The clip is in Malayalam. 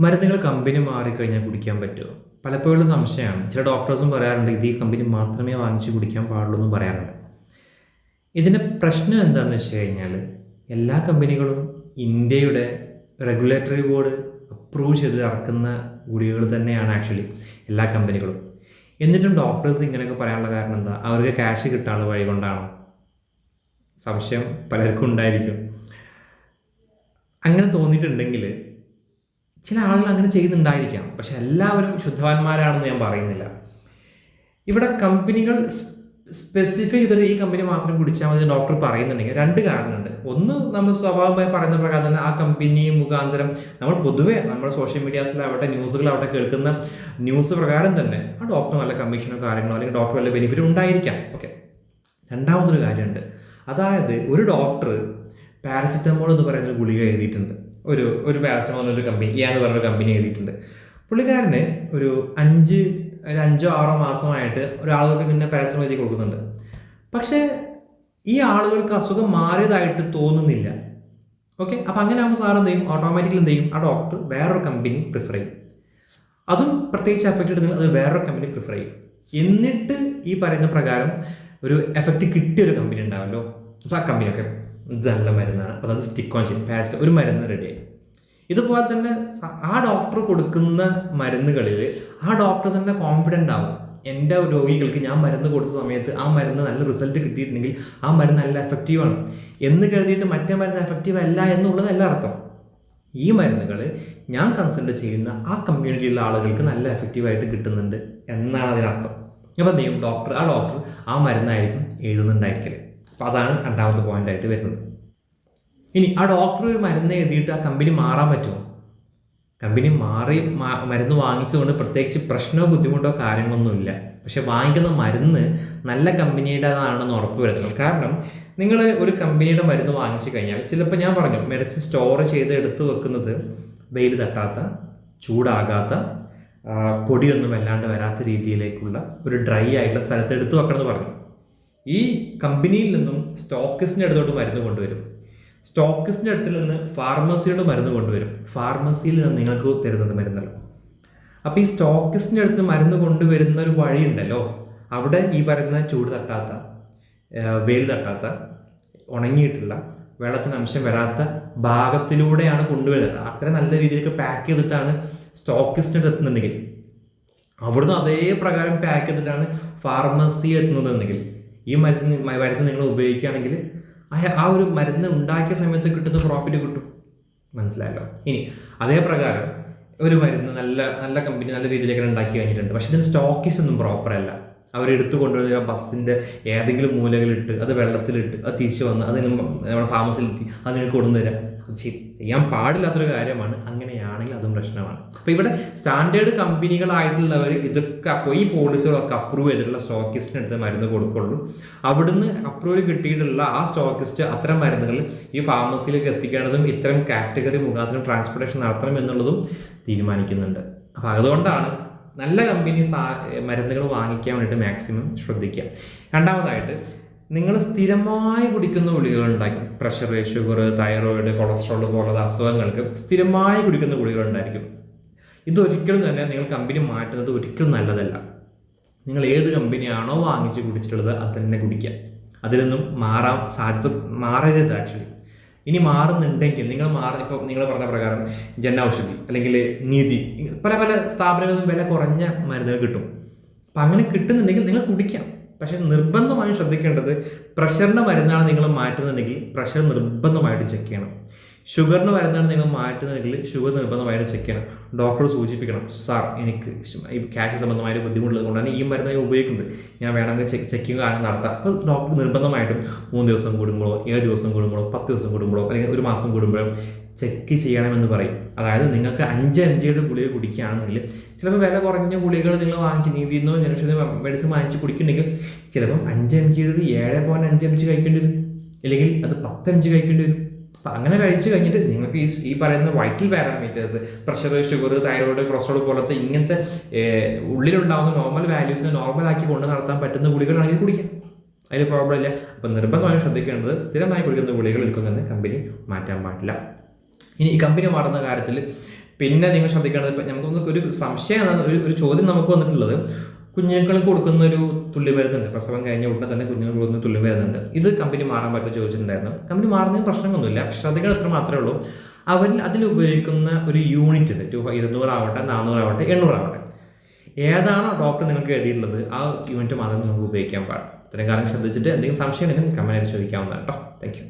മരുന്നുകൾ കമ്പനി മാറിക്കഴിഞ്ഞാൽ കുടിക്കാൻ പറ്റുമോ? പലപ്പോഴും സംശയമാണ്. ചില ഡോക്ടേഴ്സും പറയാറുണ്ട് ഇത് ഈ കമ്പനി മാത്രമേ വാങ്ങിച്ച് കുടിക്കാൻ പാടുള്ളൂ എന്നും പറയാറുണ്ട്. ഇതിൻ്റെ പ്രശ്നം എന്താണെന്ന് വെച്ച് കഴിഞ്ഞാൽ എല്ലാ കമ്പനികളും ഇന്ത്യയുടെ റെഗുലേറ്ററി ബോർഡ് അപ്രൂവ് ചെയ്ത് ഇറക്കുന്ന ഗുളികകൾ തന്നെയാണ് ആക്ച്വലി എല്ലാ കമ്പനികളും. എന്നിട്ടും ഡോക്ടേഴ്സ് ഇങ്ങനെയൊക്കെ പറയാനുള്ള കാരണം എന്താ? അവർക്ക് ക്യാഷ് കിട്ടാനുള്ള വഴി കൊണ്ടാണോ? സംശയം പലർക്കും ഉണ്ടായിരിക്കും. അങ്ങനെ തോന്നിയിട്ടുണ്ടെങ്കിൽ ചില ആളുകൾ അങ്ങനെ ചെയ്യുന്നുണ്ടായിരിക്കാം, പക്ഷെ എല്ലാവരും ശുദ്ധവാന്മാരാണെന്ന് ഞാൻ പറയുന്നില്ല. ഇവിടെ കമ്പനികൾ സ്പെസിഫൈ ചെയ്തിട്ട് ഈ കമ്പനി മാത്രം കുടിച്ചാൽ മതി ഡോക്ടർ പറയുന്നുണ്ടെങ്കിൽ രണ്ട് കാരണമുണ്ട്. ഒന്ന്, നമ്മൾ സ്വാഭാവികമായി പറയുന്ന പ്രകാരം തന്നെ ആ കമ്പനി മുഖാന്തരം നമ്മൾ പൊതുവേ നമ്മുടെ സോഷ്യൽ മീഡിയാസിലാവട്ടെ ന്യൂസുകളാവട്ടെ കേൾക്കുന്ന ന്യൂസ് പ്രകാരം തന്നെ ആ ഡോക്ടർ നല്ല കമ്മീഷനോ കാര്യങ്ങളോ അല്ലെങ്കിൽ ഡോക്ടർ വല്ല ബെനിഫിറ്റ് ഉണ്ടായിരിക്കാം. ഓക്കെ. രണ്ടാമതൊരു കാര്യമുണ്ട്. അതായത് ഒരു ഡോക്ടർ പാരസിറ്റമോൾ എന്ന് പറയുന്നൊരു ഗുളിക എഴുതിയിട്ടുണ്ട്. ഒരു പാരസിറ്റമോൾ ഒരു കമ്പനി എന്ന് പറഞ്ഞൊരു കമ്പനി എഴുതിയിട്ടുണ്ട്. പുള്ളിക്കാരന് ഒരു 5-6 മാസമായിട്ട് ഒരാളുകൾക്ക് ഇങ്ങനെ പാരസിറ്റമോൾ എഴുതി കൊടുക്കുന്നുണ്ട്. പക്ഷേ ഈ ആളുകൾക്ക് അസുഖം മാറിയതായിട്ട് തോന്നുന്നില്ല. ഓക്കെ. അപ്പം അങ്ങനെ ആകുമ്പോൾ സാർ എന്ത് ചെയ്യും? ഓട്ടോമാറ്റിക്കലി എന്ത് ചെയ്യും? ആ ഡോക്ടർ വേറൊരു കമ്പനി പ്രിഫർ ചെയ്യും. അതും പ്രത്യേകിച്ച് എഫക്റ്റ് എടുക്കുന്നത് അത് വേറൊരു കമ്പനി പ്രിഫർ ചെയ്യും. എന്നിട്ട് ഈ പറയുന്ന പ്രകാരം ഒരു എഫക്റ്റ് കിട്ടിയൊരു കമ്പനി ഉണ്ടാവല്ലോ, അപ്പോൾ ആ കമ്പനിയൊക്കെ ഇത് നല്ല മരുന്നാണ്, അപ്പോൾ അത് സ്റ്റിക്ക് ഓൺ ചെയ്യും, പാസ്റ്റ് ഒരു മരുന്ന് റെഡിയായി. ഇതുപോലെ തന്നെ ആ ഡോക്ടർ കൊടുക്കുന്ന മരുന്നുകളിൽ ആ ഡോക്ടർ തന്നെ കോൺഫിഡൻ്റ് ആവും. എൻ്റെ രോഗികൾക്ക് ഞാൻ മരുന്ന് കൊടുത്ത സമയത്ത് ആ മരുന്ന് നല്ല റിസൾട്ട് കിട്ടിയിട്ടുണ്ടെങ്കിൽ ആ മരുന്ന് നല്ല എഫക്റ്റീവാണ് എന്ന് കരുതിയിട്ട് മറ്റേ മരുന്ന് എഫക്റ്റീവ് അല്ല എന്നുള്ളതല്ല അർത്ഥം. ഈ മരുന്നുകൾ ഞാൻ കൺസൾട്ട് ചെയ്യുന്ന ആ കമ്മ്യൂണിറ്റിയിലുള്ള ആളുകൾക്ക് നല്ല എഫക്റ്റീവായിട്ട് കിട്ടുന്നുണ്ട് എന്നാണ് അതിനർത്ഥം. അപ്പോൾ എന്ത് ചെയ്യും? ആ ഡോക്ടർ ആ മരുന്നായിരിക്കും എഴുതുന്നുണ്ടായിരിക്കല്. അപ്പോൾ അതാണ് രണ്ടാമത്തെ പോയിൻ്റായിട്ട് വരുന്നത്. ഇനി ആ ഡോക്ടർ ഒരു മരുന്ന് എഴുതിയിട്ട് ആ കമ്പനി മാറാൻ പറ്റുമോ? കമ്പനി മരുന്ന് വാങ്ങിച്ചതുകൊണ്ട് പ്രത്യേകിച്ച് പ്രശ്നമോ ബുദ്ധിമുട്ടോ കാര്യങ്ങളൊന്നുമില്ല. പക്ഷെ വാങ്ങിക്കുന്ന മരുന്ന് നല്ല കമ്പനിയുടേതാണെന്ന് ഉറപ്പ് വരുത്തണം. കാരണം നിങ്ങൾ ഒരു കമ്പനിയുടെ മരുന്ന് വാങ്ങിച്ചു കഴിഞ്ഞാൽ ചിലപ്പോൾ ഞാൻ പറഞ്ഞു മെഡിസിൻ സ്റ്റോർ ചെയ്ത് എടുത്ത് വെക്കുന്നത് വെയിൽ തട്ടാത്ത, ചൂടാകാത്ത, പൊടിയൊന്നും വല്ലാണ്ട് വരാത്ത രീതിയിലേക്കുള്ള ഒരു ഡ്രൈ ആയിട്ടുള്ള സ്ഥലത്ത് എടുത്തു വെക്കണമെന്ന് പറഞ്ഞു. ഈ കമ്പനിയിൽ നിന്നും സ്റ്റോക്കിസ്റ്റിൻ്റെ അടുത്തോട്ട് മരുന്ന് കൊണ്ടുവരും. സ്റ്റോക്കിസ്റ്റിൻ്റെ അടുത്തിൽ നിന്ന് ഫാർമസിയുടെ മരുന്ന് കൊണ്ടുവരും. ഫാർമസിയിൽ നിന്ന് നിങ്ങൾക്ക് തരുന്നത് മരുന്നല്ല. അപ്പോൾ ഈ സ്റ്റോക്കിസ്റ്റിൻ്റെ അടുത്ത് മരുന്ന് കൊണ്ടുവരുന്ന ഒരു വഴിയുണ്ടല്ലോ, അവിടെ ഈ പറയുന്ന ചൂട് തട്ടാത്ത, വെയിൽ തട്ടാത്ത, ഉണങ്ങിയിട്ടുള്ള, വെള്ളത്തിന് അംശം വരാത്ത ഭാഗത്തിലൂടെയാണ് കൊണ്ടുവരുന്നത്. അത്ര നല്ല രീതിയിലേക്ക് പാക്ക് ചെയ്തിട്ടാണ് സ്റ്റോക്കിസ്റ്റിൻ്റെ എത്തുന്നുണ്ടെങ്കിൽ അവിടുന്ന് അതേ പ്രകാരം പാക്ക് ചെയ്തിട്ടാണ് ഫാർമസി എത്തുന്നതെങ്കിൽ ഈ മരുന്ന് നിങ്ങൾ ഉപയോഗിക്കുകയാണെങ്കിൽ ആ ഒരു മരുന്ന് ഉണ്ടാക്കിയ സമയത്ത് കിട്ടുന്ന പ്രോഫിറ്റ് കിട്ടും. മനസ്സിലായല്ലോ? ഇനി അതേ പ്രകാരം ഒരു മരുന്ന് നല്ല കമ്പനി നല്ല രീതിയിലേക്ക് ഉണ്ടാക്കി കഴിഞ്ഞിട്ടുണ്ട്, പക്ഷെ ഇതിന് സ്റ്റോക്കിസ് ഒന്നും പ്രോപ്പർ അല്ല. അവരെടുത്ത് കൊണ്ടുവരുന്ന ബസ്സിൻ്റെ ഏതെങ്കിലും മൂലകളിലിട്ട് അത് വെള്ളത്തിലിട്ട് അത് തിരിച്ചു വന്ന് അത് നമ്മുടെ ഫാർമസിയിലെത്തി അത് നിങ്ങൾക്ക് കൊണ്ടുവരാം. അത് ചെയ്യാൻ പാടില്ലാത്തൊരു കാര്യമാണ്. അങ്ങനെയാണെങ്കിൽ അതും പ്രശ്നമാണ്. അപ്പോൾ ഇവിടെ സ്റ്റാൻഡേർഡ് കമ്പനികളായിട്ടുള്ളവർ ഇതൊക്കെ അപ്പോൾ ഈ പോളിസികളൊക്കെ അപ്രൂവ് ചെയ്തിട്ടുള്ള സ്റ്റോക്കിസ്റ്റിന് അടുത്ത് മരുന്ന് കൊടുക്കുള്ളൂ. അവിടുന്ന് അപ്രൂവൽ കിട്ടിയിട്ടുള്ള ആ സ്റ്റോക്കിസ്റ്റ് അത്തരം മരുന്നുകൾ ഈ ഫാർമസിയിലേക്ക് എത്തിക്കേണ്ടതും ഇത്തരം കാറ്റഗറി മുഖാന്തരം ട്രാൻസ്പോർട്ടേഷൻ നടത്തണം എന്നുള്ളതും തീരുമാനിക്കുന്നുണ്ട്. അപ്പോൾ അതുകൊണ്ടാണ് നല്ല കമ്പനി മരുന്നുകൾ വാങ്ങിക്കാൻ വേണ്ടിയിട്ട് മാക്സിമം ശ്രദ്ധിക്കുക. രണ്ടാമതായിട്ട്, നിങ്ങൾ സ്ഥിരമായി കുടിക്കുന്ന ഗുളികകളുണ്ടായിരിക്കും. പ്രഷർ, ഷുഗർ, തൈറോയിഡ്, കൊളസ്ട്രോൾ പോലുള്ള അസുഖങ്ങൾക്ക് സ്ഥിരമായി കുടിക്കുന്ന ഗുളികകളുണ്ടായിരിക്കും. ഇതൊരിക്കലും തന്നെ നിങ്ങൾ കമ്പനി മാറ്റുന്നത് ഒരിക്കലും നല്ലതല്ല. നിങ്ങൾ ഏത് കമ്പനിയാണോ വാങ്ങിച്ച് കുടിച്ചിട്ടുള്ളത് അത് തന്നെ കുടിക്കുക. അതിലൊന്നും മാറരുത് ആക്ച്വലി. ഇനി മാറുന്നുണ്ടെങ്കിൽ ഇപ്പോൾ നിങ്ങൾ പറഞ്ഞ പ്രകാരം ജൻ ഔഷധി അല്ലെങ്കിൽ നീതി പല സ്ഥാപനങ്ങളിലും വില കുറഞ്ഞ മരുന്നുകൾ കിട്ടും. അപ്പം അങ്ങനെ കിട്ടുന്നുണ്ടെങ്കിൽ നിങ്ങൾ കുടിക്കാം. പക്ഷേ നിർബന്ധമായും ശ്രദ്ധിക്കേണ്ടത് പ്രഷറിൻ്റെ മരുന്നാണ് നിങ്ങൾ മാറ്റുന്നുണ്ടെങ്കിൽ പ്രഷർ നിർബന്ധമായിട്ട് ചെക്ക് ചെയ്യണം. ഷുഗറിന് മരുന്നാണ് നിങ്ങൾ മാറ്റുന്നതെങ്കിൽ ഷുഗർ നിർബന്ധമായിട്ട് ചെക്ക് ചെയ്യണം. ഡോക്ടർ സൂചിപ്പിക്കണം, സാർ എനിക്ക് ഈ ക്യാഷ് സംബന്ധമായ ബുദ്ധിമുട്ടുള്ളത് കൊണ്ടാണ് ഈ മരുന്ന് ഉപയോഗിക്കുന്നത്, ഞാൻ വേണമെങ്കിൽ ചെക്കിങ് കാരണം നടത്താം. അപ്പോൾ ഡോക്ടർ നിർബന്ധമായിട്ടും 3 ദിവസം കൂടുമ്പോഴോ 7 ദിവസം കൂടുമ്പോഴോ 10 ദിവസം കൂടുമ്പോഴോ അല്ലെങ്കിൽ 1 മാസം കൂടുമ്പോഴോ ചെക്ക് ചെയ്യണമെന്ന് പറയും. അതായത് നിങ്ങൾക്ക് 5 mg ഗുളിക കുടിക്കുകയാണെന്നുണ്ടെങ്കിൽ ചിലപ്പോൾ വില കുറഞ്ഞ ഗുളികകൾ നിങ്ങൾ വാങ്ങിച്ച് നീതിന്നോ ജനൌഷധി മെഡിസിൻ വാങ്ങിച്ച് കുടിക്കുന്നുണ്ടെങ്കിൽ ചിലപ്പം 5 mg 7.5 mg കഴിക്കേണ്ടി വരും, അല്ലെങ്കിൽ അത് 10 mg കഴിക്കേണ്ടി വരും. അപ്പം അങ്ങനെ കഴിച്ചു കഴിഞ്ഞിട്ട് നിങ്ങൾക്ക് ഈ പറയുന്ന vital parameters pressure, sugar, thyroid, cholesterol പോലത്തെ ഇങ്ങനത്തെ ഉള്ളിലുണ്ടാകുന്ന നോർമൽ വാല്യൂസിനെ നോർമലാക്കി കൊണ്ട് നടത്താൻ പറ്റുന്ന ഗുളികളാണെങ്കിൽ കുടിക്കാം, അതിൽ പ്രോബ്ലം ഇല്ല. അപ്പം നിർബന്ധമായും ശ്രദ്ധിക്കേണ്ടത് സ്ഥിരമായി കുടിക്കുന്ന ഗുളികൾ എടുക്കുന്നതെന്ന് കമ്പനി മാറ്റാൻ പാടില്ല. ഇനി ഈ കമ്പനി മാറുന്ന കാര്യത്തിൽ പിന്നെ നിങ്ങൾ ശ്രദ്ധിക്കേണ്ടത്, ഇപ്പം നമുക്കൊന്ന് ഒരു സംശയം, ഒരു ചോദ്യം നമുക്ക് വന്നിട്ടുള്ളത്, കുഞ്ഞുങ്ങൾക്ക് കൊടുക്കുന്ന ഒരു തുള്ളിമരുന്നുണ്ട്, പ്രസവം കഴിഞ്ഞ ഉടനെ തന്നെ കുഞ്ഞുങ്ങൾക്ക് കൊടുക്കുന്ന തുള്ളിമരുന്നുണ്ട്. ഇത് കമ്പനി മാറാൻ പറ്റുമോ ചോദിച്ചിട്ടുണ്ടായിരുന്നു. കമ്പനി മാറുന്നതിന് പ്രശ്നമൊന്നുമില്ല. ശ്രദ്ധിക്കണം ഇത്ര മാത്രമേ ഉള്ളൂ, അതിൽ ഉപയോഗിക്കുന്ന ഒരു യൂണിറ്റ് ഉണ്ട്. 200 ആവട്ടെ, 400 ആവട്ടെ, 800 ആവട്ടെ, ഏതാണോ ഡോക്ടർ നിങ്ങൾക്ക് എഴുതിയിട്ടുള്ളത് ആ യൂണിറ്റ് മാത്രമേ നമുക്ക് ഉപയോഗിക്കാൻ പാടുള്ളൂ. ഇത്രയും കാര്യം ശ്രദ്ധിച്ചിട്ട് എന്തെങ്കിലും സംശയം ഉണ്ടെങ്കിൽ കമൻറ്റായിട്ട് ചോദിക്കാവുന്നതാണ് കേട്ടോ. Thank you.